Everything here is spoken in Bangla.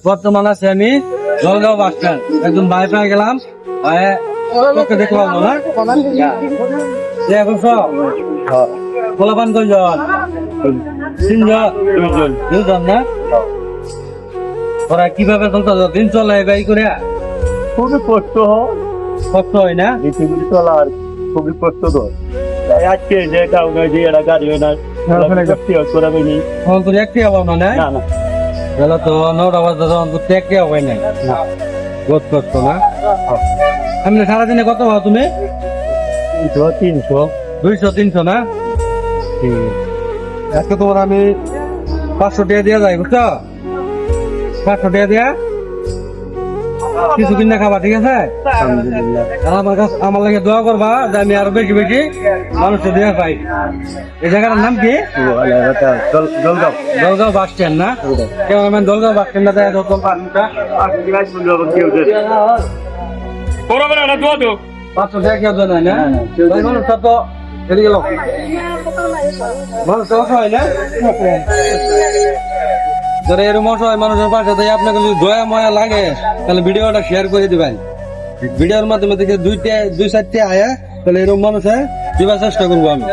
বর্তমান আছে আমি জলগাঁও বাস স্ট্যান্ড একদম বাই পাই গেলাম তোকে দেখতে পাবো না পোলাপান কয়জন তিনজন না ওরা কিভাবে চলতে দিন চলে বাই করে খুবই কষ্ট কষ্ট হয় না পৃথিবী চলা আর খুবই কষ্ট তো আজকে যে কাউকে যে এরা গাড়ি হয় না করে পাইনি তখন তো একটি হবো না না না তাহলে তো 9টা বাজে তখন তো একটি হবে নাই বোধ করতো না আমি সারাদিনে কত হওয়া তুমি 300 200-300 না আজকে তোমার আমি 500 টাকা দিয়ে যাই বুঝছো 500 টাকা দিয়া কিছু কিনে খাবা ঠিক আছে আলহামদুলিল্লাহ আর আমার লাগে দোয়া করবা যে আমি আরো বেশি বেশি মানুষকে দিয়ে পাই এই জায়গাটার নাম কি জলগাঁও দলগাঁও বাস স্ট্যান্ড না কেমন দলগাঁও বাস স্ট্যান্ডে দেয় যত কেউ 500 টাকা কেউ দেয় না ওই মানুষটা তো এদিকে গেল মানুষ তো অসহায় না যারা এরকম অসহায় মানুষের পাশে তাই আপনাকে যদি দয়া ময়া লাগে তাহলে ভিডিওটা শেয়ার করে দিবেন ভিডিওর মাধ্যমে থেকে 2-4টা আয়া তাহলে এরকম মানুষে দিবার চেষ্টা করবো আমি